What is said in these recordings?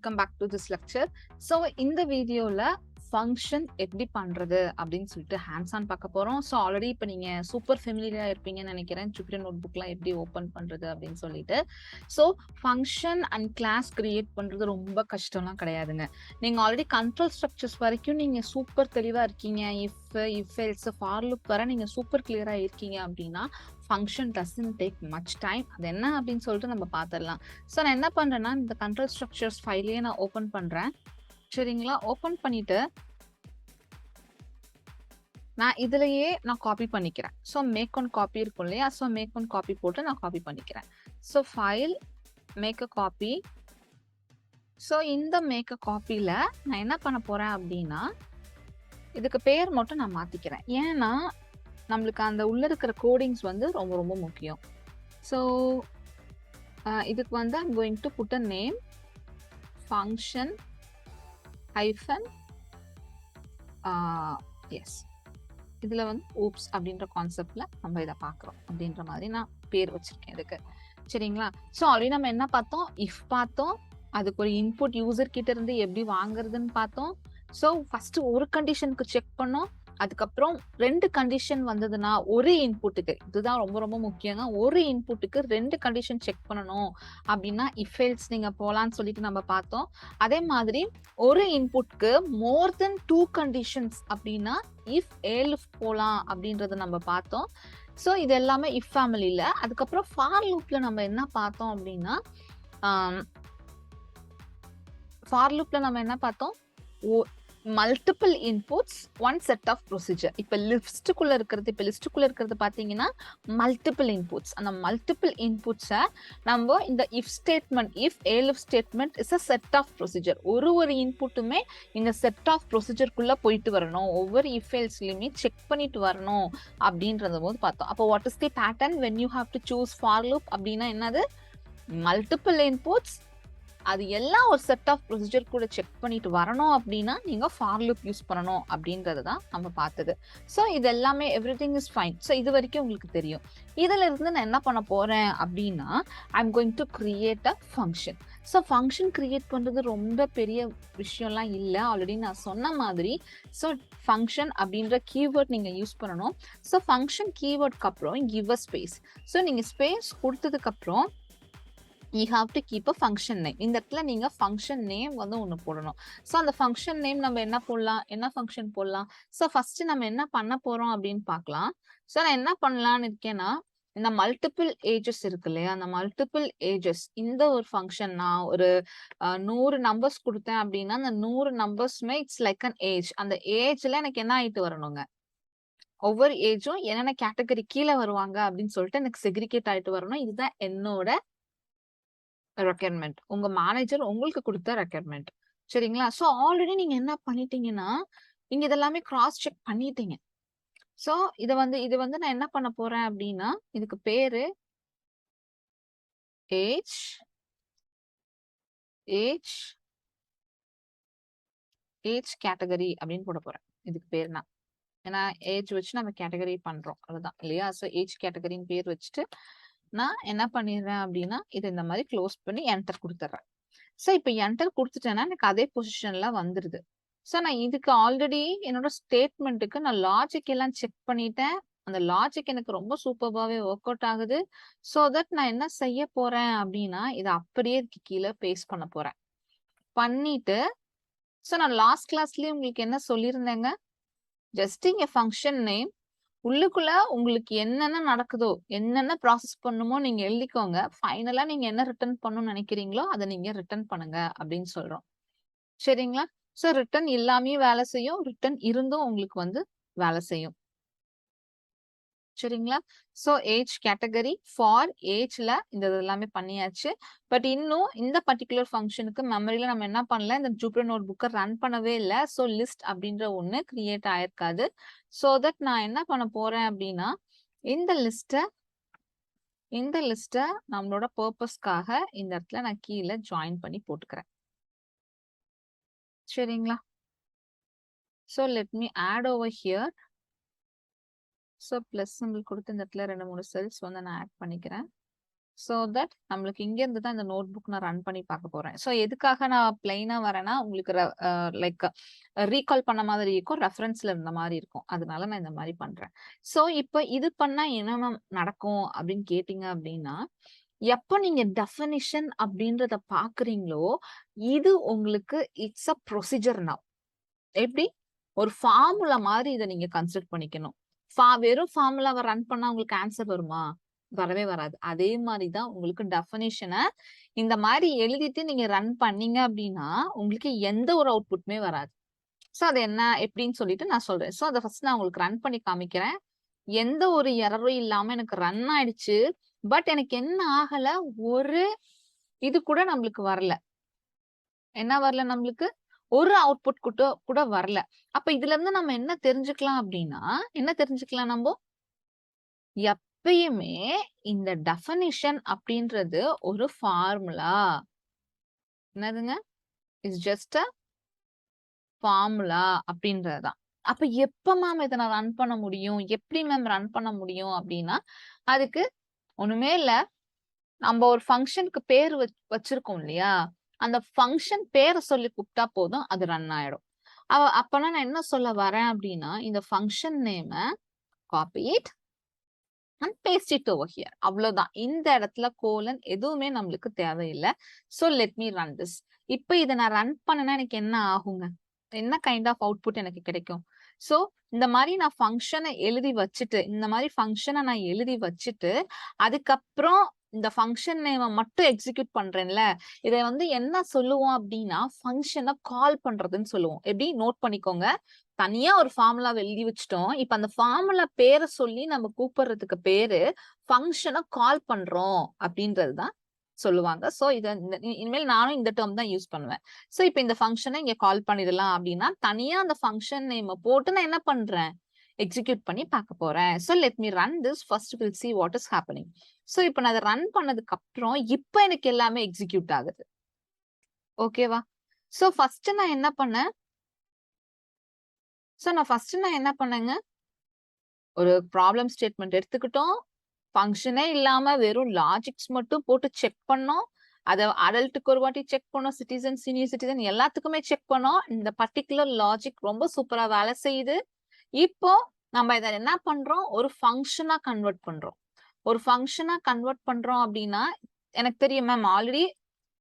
Welcome back to this lecture. So இந்த வீடியோல function எப்படி பண்றது அப்படின்னு சொல்லிட்டு ஹேண்ட்ஸ் ஆன் பார்க்க போறோம். ஸோ ஆல்ரெடி இப்போ நீங்க சூப்பர் ஃபெமிலியரா இருப்பீங்கன்னு நினைக்கிறேன். ஜூபிட்டர் நோட் புக்லாம் எப்படி ஓப்பன் பண்றது அப்படின்னு சொல்லிட்டு. So function and class create பண்றது ரொம்ப கஷ்டம்லாம் கிடையாதுங்க. நீங்க ஆல்ரெடி கண்ட்ரோல் ஸ்ட்ரக்சர்ஸ் வரைக்கும் நீங்க சூப்பர் தெளிவா இருக்கீங்க. இஃப் எல்ஸ் ஃபார் லூப் வர நீங்க சூப்பர் கிளியரா இருக்கீங்க அப்படின்னா function doesn't take much time. அது என்ன அப்படின்னு சொல்லிட்டு நம்ம பார்த்துடலாம். ஸோ நான் என்ன பண்றேன்னா இந்த கண்ட்ரோல் ஸ்ட்ரக்சர்ஸ் ஃபைலையே நான் ஓப்பன் பண்றேன். சரிங்களா? ஓப்பன் பண்ணிட்டு நான் இதுலயே நான் காப்பி பண்ணிக்கிறேன். ஸோ மேக் ஒன் காப்பி இருக்கும் இல்லையா? ஸோ மேக் ஒன் காப்பி போட்டு நான் காப்பி பண்ணிக்கிறேன். So file make a copy. So இந்த மேக் அ காப்பில நான் என்ன பண்ண போறேன் அப்படின்னா இதுக்கு பேர் மட்டும் நான் மாத்திக்கிறேன். ஏன்னா நம்மளுக்கு அந்த உள்ள இருக்கிற கோடிங்ஸ் வந்து ரொம்ப ரொம்ப முக்கியம். ஸோ இதுக்கு வந்து I'm going to put a name function hyphen S. இதுல வந்து oops அப்படின்ற கான்செப்ட்ல நம்ம இதை பார்க்குறோம் அப்படின்ற மாதிரி நான் பேர் வச்சிருக்கேன் இதுக்கு. சரிங்களா? ஸோ ஆல்ரெடி நம்ம என்ன பார்த்தோம்? இஃப் பார்த்தோம். அதுக்கு ஒரு இன்புட் யூசர் கிட்ட இருந்து எப்படி வாங்குறதுன்னு பார்த்தோம். ஸோ ஃபர்ஸ்ட் ஒரு கண்டிஷனுக்கு செக் பண்ணோம். அதுக்கப்புறம் 2 கண்டிஷன் வந்ததுன்னா ஒரு இன்புட்டுக்கு, இதுதான் ரொம்ப ரொம்ப முக்கியங்க, ஒரு இன்புட்டுக்கு 2 கண்டிஷன் செக் பண்ணணும் அப்படின்னா இஃப் எல்ஸ் நீங்க போலான்னு சொல்லிட்டு நம்ம பார்த்தோம். அதே மாதிரி ஒரு இன்புட்க்கு மோர் தென் 2 கண்டிஷன்ஸ் அப்படின்னா இஃப் எல்ஃப் போலாம் அப்படின்றத நம்ம பார்த்தோம். ஸோ இது எல்லாமே இஃப் ஃபேமிலியில. அதுக்கப்புறம் ஃபார் லூப்ல நம்ம என்ன பார்த்தோம் அப்படின்னா ஃபார் லூப்ல நம்ம என்ன பார்த்தோம்? Multiple inputs one set of procedure. இப்போ லிஸ்ட்டுக்குள்ள இருக்கிறது பார்த்தீங்கன்னா மல்டிபிள் இன்புட்ஸ். அந்த மல்டிபிள் இன்புட்ஸை நம்ம இந்த if statement, if elif statement is a set of procedure. ஒரு இன்புட்டுமே இந்த செட் ஆஃப் ப்ரொசீஜருக்குள்ள போயிட்டு வரணும். ஒவ்வொரு இஃப் எல்ஸ்லையுமே செக் பண்ணிட்டு வரணும் அப்படின்றத போது பார்த்தோம். அப்போ what is the pattern when you have to choose for loop அப்படின்னா என்னது? மல்டிபிள் இன்புட்ஸ், அது எல்லாம் ஒரு செட் ஆஃப் ப்ரொசீஜர் கூட செக் பண்ணிட்டு வரணும் அப்படின்னா நீங்க ஃபார் லூப் யூஸ் பண்ணணும் அப்படின்றது தான் நம்ம பார்த்தது. ஸோ இது எல்லாமே எவ்ரிதிங் இஸ் ஃபைன். ஸோ இது வரைக்கும் உங்களுக்கு தெரியும். இதுல இருந்து நான் என்ன பண்ண போறேன் அப்படின்னா I am going to create a function. So function create பண்றது ரொம்ப பெரிய விஷயம்லாம் இல்லை. ஆல்ரெடி நான் சொன்ன மாதிரி ஸோ ஃபங்க்ஷன் அப்படின்ற கீவேர்ட் நீங்க யூஸ் பண்ணணும். ஸோ ஃபங்க்ஷன் கீவேர்டுக்கு அப்புறம் கிவ் அ ஸ்பேஸ். ஸோ நீங்க ஸ்பேஸ் கொடுத்ததுக்கு அப்புறம் you have to keep a function name. இந்த இடத்துல நீங்க function name வந்து ஒன்று போடணும். ஸோ அந்த function name நம்ம என்ன போடலாம்? என்ன ஃபங்க்ஷன் போடலாம்? ஸோ ஃபர்ஸ்ட் நம்ம என்ன பண்ண போறோம் அப்படின்னு பார்க்கலாம். ஸோ நான் என்ன பண்ணலான்னு இருக்கேன்னா இந்த மல்டிபிள் ஏஜஸ் இருக்கு இல்லையா? அந்த மல்டிபிள் ஏஜஸ் இந்த ஒரு ஃபங்க்ஷன் நான் ஒரு 100 நம்பர்ஸ் கொடுத்தேன் அப்படின்னா அந்த 100 நம்பர்ஸ்மே இட்ஸ் லைக் அன் ஏஜ். அந்த ஏஜ்ல எனக்கு என்ன ஆயிட்டு வரணுங்க? ஒவ்வொரு ஏஜும் என்னென்ன கேட்டகரி கீழே வருவாங்க அப்படின்னு சொல்லிட்டு எனக்கு செக்ரிகேட் ஆயிட்டு வரணும். இதுதான் என்னோட ரெக்யர்மெண்ட். உங்க மேனேஜர் உங்களுக்கு கொடுத்த ரெக்யர்மெண்ட். சரிங்களா? ஸோ ஆல்ரெடி நீங்க என்ன பண்ணிட்டீங்கன்னா நீங்க இதெல்லாமே கிராஸ் செக் பண்ணிட்டீங்க. ஸோ இது வந்து நான் என்ன பண்ண போறேன் அப்படின்னா இதுக்கு பேரு ஏஜ் ஏஜ் ஏஜ் கேட்டகரி அப்படின்னு போட போறேன். இதுக்கு பேர் நான் ஏன்னா ஏஜ் வச்சு நம்ம கேட்டகரி பண்றோம் அதுதான் இல்லையா? ஸோ ஏஜ் கேட்டகரின்னு பேர் வச்சுட்டு நான் என்ன பண்ணிடுறேன் அப்படின்னா இது இந்த மாதிரி க்ளோஸ் பண்ணி என்டர் கொடுத்துட்றேன். ஸோ இப்போ என்டர் கொடுத்துட்டேன்னா எனக்கு அதே பொசிஷன்ல வந்துருது. ஸோ நான் இதுக்கு ஆல்ரெடி என்னோட ஸ்டேட்மெண்ட்டுக்கு நான் லாஜிக் எல்லாம் செக் பண்ணிட்டேன். அந்த லாஜிக் எனக்கு ரொம்ப சூப்பர்பாவே ஒர்க் அவுட் ஆகுது. ஸோ தட் நான் என்ன செய்ய போறேன் அப்படின்னா இதை அப்படியே இதுக்கு கீழே பேஸ்ட் பண்ண போறேன். பண்ணிட்டு ஸோ நான் லாஸ்ட் கிளாஸ்லயே உங்களுக்கு என்ன சொல்லியிருந்தேங்க? ஜஸ்ட் இங்க ஃபங்க்ஷன் நேம் உள்ளுக்குள்ள உங்களுக்கு என்னென்ன நடக்குதோ என்னென்ன ப்ராசஸ் பண்ணுமோ நீங்க எழுதிக்கோங்க. ஃபைனலா நீங்க என்ன ரிட்டர்ன் பண்ணணும்னு நினைக்கிறீங்களோ அதை நீங்க ரிட்டர்ன் பண்ணுங்க அப்படின்னு சொல்றோம். சரிங்களா? ஸோ ரிட்டர்ன் இல்லாமயே வேலை செய்யும். ரிட்டர்ன் இருந்தும் உங்களுக்கு வந்து வேலை செய்யும். சரிங்களா? ஸோ ஏஜ் கேட்டகரி ஃபார் ஏஜ்ல இந்த எல்லாமே பண்ணியாச்சு. பட் இன்னும் இந்த பர்டிகுலர் ஃபங்க்ஷனுக்கு மெமரியில நம்ம என்ன பண்ணல? இந்த ஜூபிட்டர் நோட் புக்கை ரன் பண்ணவே இல்லை. ஸோ லிஸ்ட் அப்படின்ற ஒன்று கிரியேட் ஆயிருக்காது. ஸோ தட் நான் என்ன பண்ண போறேன் அப்படின்னா இந்த லிஸ்ட்டை நம்மளோட பர்பஸ்க்காக இந்த இடத்துல நான் கீழே ஜாயின் பண்ணி போட்டுக்கிறேன். சரிங்களா? So let me add over here. So plus simple கொடுத்து இந்த இடத்துல 2-3 செல்ஸ் வந்து நான் ஆட் பண்ணிக்கிறேன். சோ தட் நம்மளுக்கு இங்க இருந்து தான் இந்த நோட் புக் நான் ரன் பண்ணி பார்க்க போறேன். சோ எதுக்காக நான் பிளைனா வரேன்னா, உங்களுக்கு லைக் ரீகால் பண்ண மாதிரி இருக்கும். ரெஃபரன்ஸ்ல இருந்த மாரி இருக்கும். அதனால நான் இந்த மாரி பண்றேன். சோ இப்ப இது பண்ணா என்ன மேம் நடக்கும் அப்படின்னு கேட்டீங்க அப்படின்னா, எப்ப நீங்க டெஃபினிஷன் அப்படின்றத பார்க்குறீங்களோ, இது உங்களுக்கு இட்ஸ் அ ப்ரொசீஜர் நவ். எப்படி? ஒரு ஃபார்முலா மாரி இத நீங்க கன்சிடர் பண்ணிக்கணும். வெறும் ஃபார்முலாவ ரன் பண்ணா உங்களுக்கு ஆன்சர் வருமா? வரவே வராது. அதே மாரி தான் உங்களுக்கு டெஃபினிஷன இந்த மாரி எழுதிட்டு நீங்க ரன் பண்ணீங்க அப்டின்னா, உங்களுக்கு எந்த ஒரு அவுட்புட்டுமே வராது. சோ அது என்ன எப்டின்னு சொல்லிட்டு நான் சொல்றேன். சோ அத ஃபர்ஸ்ட் நான் உங்களுக்கு ரன் பண்ணி காமிக்கிறேன். எந்த ஒரு எரரும் இல்லாம எனக்கு ரன் ஆயிடுச்சு. பட் எனக்கு என்ன ஆகல, ஒரு இது கூட நம்மளுக்கு வரல. என்ன வரல நம்மளுக்கு? ஒரு அவுட்புட் கூட கூட வரல. அப்ப இதுலருந்து நம்ம என்ன தெரிஞ்சுக்கலாம் அப்டின்னா, என்ன தெரிஞ்சுக்கலாம் நம்போ? எப்பயுமே இந்த டெஃபினிஷன் அப்படின்றது ஒரு ஃபார்முலா. என்னதுங்க? இட்ஸ் ஜஸ்ட் அ ஃபார்முலா அப்படின்றது தான். அப்ப எப்ப மேம் இத நான் ரன் பண்ண முடியும்? எப்படி மேம் ரன் பண்ண முடியும்? அப்படின்னா, அதுக்கு ஒண்ணுமே இல்ல. நம்ப ஒரு ஃபங்ஷனுக்கு பேர் வச்சிருக்கோம் இல்லையா? அந்த ஃபங்ஷன் பேர சொல்லி கூப்பிட்டா போதும். அது ரன் ஆயிடும். அப்பன்னா நான் என்ன சொல்ல வரேன் அப்படின்னா, இந்த ஃபங்ஷன் நேம copy it and paste it over here. அவ்வளோதான். இந்த இடத்துல கோலன் எதுவுமே நம்மளுக்கு தேவையில்ல. So let me run this. இப்ப இத நான் ரன் பண்ணுனா எனக்கு என்ன ஆகுங்க? என்ன கைண்ட் ஆஃப் அவுட்புட் எனக்கு கிடைக்கும்? சோ இந்த மாரி நான் ஃபங்ஷன எழுதி வச்சுட்டு, இந்த மாரி ஃபங்ஷன நான் எழுதி வச்சுட்டு, அதுக்கப்புறம் இந்த ஃபங்ஷன் நேம மட்டும் எக்ஸிக்யூட் பண்றேன்ல, இத வந்து என்ன சொல்லுவோம் அப்டின்னா, ஃபங்ஷன கால் பண்றதுன்னு சொல்லுவோம். எப்படி? நோட் பண்ணிக்கோங்க. தனியா ஒரு ஃபார்முலாவ எழுதி வச்சுட்டோம். இப்ப அந்த ஃபார்முலா பேர சொல்லி நம்ம கூப்பிடுறதுக்கு பேரு ஃபங்ஷன கால் பண்றோம் அப்படின்றது தான் சொல்லுவாங்க. சோ இத இனிமேல் நானும் இந்த டெர்ம் தான் யூஸ் பண்ணுவேன். சோ இப்ப இந்த ஃபங்ஷன இங்க கால் பண்ணிடலாம் அப்படின்னா, தனியா அந்த ஃபங்ஷன் நேம போட்டு நான் என்ன பண்றேன்? எக்ஸிக்யூட் பண்ணி பார்க்க போறேன். So let me run this. First will see what is happening. So இப்ப நான் அத ரன் பண்ணதுக்கு அப்புறம், இப்ப எனக்கு எல்லாமே எக்ஸிக்யூட் ஆகுது. ஓகேவா? சோ ஃபர்ஸ்ட் நான் என்ன பண்ணேன்? நான் என்ன பண்ணேங்க? ஒரு ப்ராப்ளம் ஸ்டேட்மெண்ட் எடுத்துக்கிட்டோம். ஃபங்ஷனே இல்லாம வெறும் லாஜிக்ஸ் மட்டும் போட்டு செக் பண்ணோம். அத அடல்ட்க்கு ஒரு வாட்டி செக் பண்ணோம். சிட்டிசன், சீனியர் சிட்டிசன் எல்லாத்துக்குமே செக் பண்ணோம். இந்த பர்ட்டிகுலர் லாஜிக் ரொம்ப சூப்பரா வேலை செய்யுது. இப்போ நம்ம இத என்ன பண்றோம்? ஒரு ஃபங்ஷனா கன்வெர்ட் பண்றோம். ஒரு ஃபங்ஷனா கன்வெர்ட் பண்றோம் அப்டின்னா, எனக்கு தெரியும் மேம் ஆல்ரெடி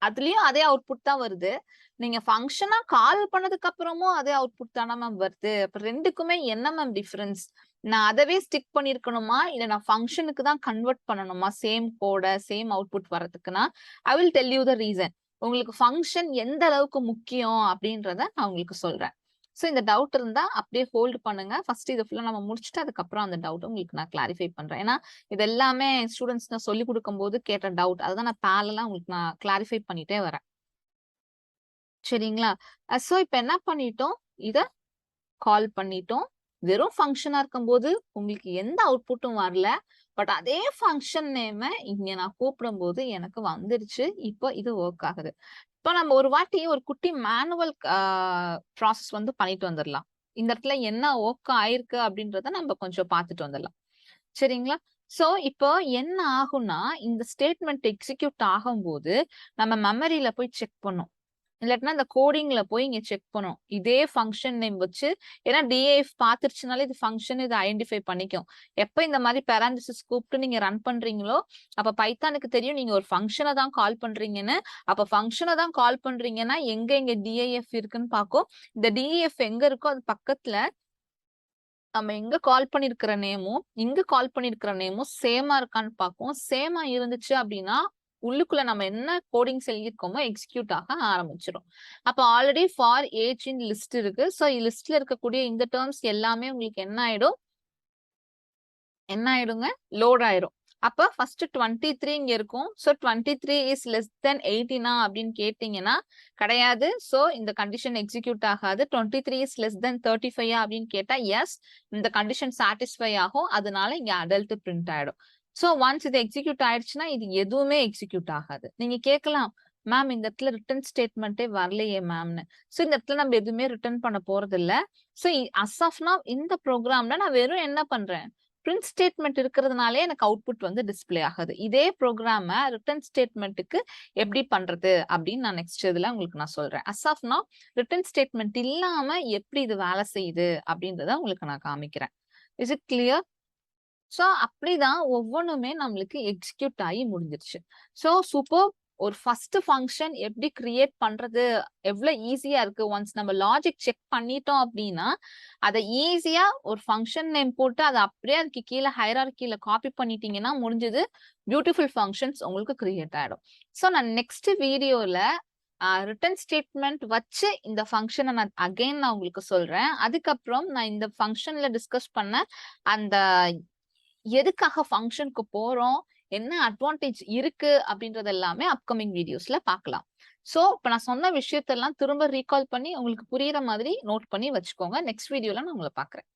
அதுலயும் அதே அவுட்புட் தான் வருது. நீங்க ஃபங்ஷனா கால் பண்ணதுக்கு அப்புறமும் அதே அவுட்புட் தான மேம் வருது. அப்ப 2க்குமே என்ன மேம் டிஃபரன்ஸ்? நான் அதவே ஸ்டிக் பண்ணியிருக்கணுமா? இல்ல நான் ஃபங்ஷனுக்கு தான் கன்வெர்ட் பண்ணணுமா? சேம் கோட, சேம் அவுட்புட் வரதுக்குன்னா, I will tell you the reason. உங்களுக்கு ஃபங்ஷன் எந்த அளவுக்கு முக்கியம் அப்டின்றத நான் உங்களுக்கு சொல்றேன். சோ இந்த டவுட் இருந்தா அப்படியே ஹோல்ட் பண்ணுங்க. ஃபர்ஸ்ட் இத ஃபுல்லா நம்ம முடிச்சுட்டு அதுக்கப்புறம் அந்த டவுட்ட உங்களுக்கு நான் கிளாரிஃபை பண்றேன். ஏன்னா, இது எல்லாமே ஸ்டூடண்ட்ஸ் நான் சொல்லிக் குடுக்கும்போது கேட்ட டவுட். அதுதான் நான் பேரலலா உங்களுக்கு நான் கிளாரிஃபை பண்ணிட்டே வரேன். சரிங்களா? சோ இப்ப என்ன பண்ணிட்டோம்? இத கால் பண்ணிட்டோம். வெறும் ஃபங்ஷனா இருக்கும்போது உங்களுக்கு எந்த அவுட்புட்டும் வரல. பட் அதே ஃபங்ஷன் நேம இங்க நான் கூப்பிடும்போது எனக்கு வந்துருச்சு. இப்போ இது வொர்க் ஆகுது. இப்ப நம்ம ஒரு வாட்டி ஒரு குட்டி மேனுவல் ப்ராசஸ் வந்து பண்ணிட்டு வந்துரலாம். இந்த இடத்துல என்ன வொர்க் ஆயிருக்கு அப்படின்றத நம்ம கொஞ்சம் பார்த்துட்டு வந்துரலாம். சரிங்களா? சோ இப்போ என்ன ஆகும்னா, இந்த ஸ்டேட்மெண்ட் எக்ஸிக்யூட் ஆகும்போது, நம்ம மெமரில போய் செக் பண்ணும். இல்லாட்டினா இந்த கோடிங்ல போய் இங்க செக் பண்ணும். இதே ஃபங்ஷன் நேம் வச்சு ஏன்னா டிஏஎஃப் பார்த்துருச்சுனாலே இது ஃபங்ஷன் இத ஐடென்டிஃபை பண்ணிக்கும். எப்ப இந்த மாரி பேராந்திசிஸ் கூப்பிட்டு நீங்க ரன் பண்றீங்களோ, அப்ப பைத்தானுக்கு தெரியும் நீங்க ஒரு ஃபங்ஷன தான் கால் பண்றீங்கன்னு. அப்ப ஃபங்ஷன தான் கால் பண்றீங்கன்னா, எங்க எங்க டிஏஎஃப் இருக்குன்னு பார்க்கும். இந்த டிஏஎஃப் எங்க இருக்கோ அது பக்கத்துல நம்ம எங்க கால் பண்ணியிருக்கிற நேமும், இங்க கால் பண்ணியிருக்கிற நேமும் சேமா இருக்கான்னு பார்க்கும். சேமா இருந்துச்சு அப்டின்னா, உள்ளுக்குள்ள நம்ம என்ன கோடிங்ஸ் எழுதியிருக்கோமோ எக்ஸிக்யூட் ஆக ஆரம்பிச்சுரும். அப்ப already for age in list இருக்கு. சோ லிஸ்ட்ல இருக்கக்கூடிய இந்த டெர்ம்ஸ் எல்லாமே உங்களுக்கு என்ன ஆயிடுங்க? லோட் ஆயிரும். அப்ப ஃபர்ஸ்ட் 23 இங்க இருக்கும். சோ 23 இஸ் லெஸ் தென் 18 அப்படின்னு கேட்டீங்கன்னா, கிடையாது. சோ இந்த கண்டிஷன் எக்ஸிக்யூட் ஆகாது. 23 இஸ் லெஸ் தென் 35 அப்படின்னு கேட்டா, எஸ் இந்த கண்டிஷன் சாட்டிஸ்ஃபை ஆகும். அதனால இங்க அடல்ட் பிரிண்ட் ஆயிடும். சோ ஒன்ஸ் இது எக்ஸிக்யூட் ஆயிடுச்சுன்னா, இது எதுவுமே எக்ஸிக்யூட் ஆகாது. நீங்க கேட்கலாம், மேம் இந்த இடத்துல ரிட்டர்ன் ஸ்டேட்மெண்ட்டே வரலையே மேம்னு. சோ இந்த இடத்துல நம்ம எதுவுமே ரிட்டர்ன் பண்ண போறது இல்ல. சோ அஸ் ஆஃப் நவ் இந்த ப்ரோகிராம்ல நான் வெறும் என்ன பண்றேன்? பிரிண்ட் ஸ்டேட்மெண்ட் இருக்கிறதுனாலே எனக்கு அவுட்புட் வந்து டிஸ்ப்ளே ஆகுது. இதே ப்ரோக்ராம ரிட்டர்ன் ஸ்டேட்மெண்ட்டுக்கு எப்படி பண்றது அப்படின்னு நான் நெக்ஸ்ட் இதுல உங்களுக்கு நான் சொல்றேன். As of now return statement இல்லாம எப்படி இது வேலை செய்யுது அப்படின்றத உங்களுக்கு நான் காமிக்கிறேன். Is it clear? சோ அப்படிதான் ஒவ்வொன்னுமே நம்மளுக்கு எக்ஸிக்யூட் ஆகி முடிஞ்சிருச்சு. So super. ஒரு ஃபர்ஸ்ட் ஃபங்க்ஷன் எப்படி கிரியேட் பண்றது எவ்வளவு ஈஸியா இருக்கு. ஒன்ஸ் நம்ம லாஜிக் செக் பண்ணிட்டோம் அப்படின்னா அதை ஈஸியா ஒரு ஃபங்க்ஷன் நேம் போட்டு அதை அப்படியே அதுக்கு கீழே ஹைரார்கில காப்பி பண்ணிட்டீங்கன்னா முடிஞ்சது. பியூட்டிஃபுல் ஃபங்க்ஷன்ஸ் உங்களுக்கு கிரியேட் ஆயிடும். சோ நான் நெக்ஸ்ட் வீடியோல ரிட்டர்ன் ஸ்டேட்மெண்ட் வச்சு இந்த ஃபங்க்ஷனை நான் அகைன் நான் உங்களுக்கு சொல்றேன். அதுக்கப்புறம் நான் இந்த ஃபங்க்ஷன்ல டிஸ்கஸ் பண்ண அந்த எதுக்காக ஃபங்க்ஷனுக்கு போறோம், என்ன அட்வான்டேஜ் இருக்கு அப்படின்றது எல்லாமே அப்கமிங் வீடியோஸ்ல பார்க்கலாம். சோ இப்ப நான் சொன்ன விஷயத்தெல்லாம் திரும்ப ரீகால் பண்ணி உங்களுக்கு புரியுற மாதிரி நோட் பண்ணி வச்சுக்கோங்க. நெக்ஸ்ட் வீடியோல நான் உங்களை பார்க்குறேன்.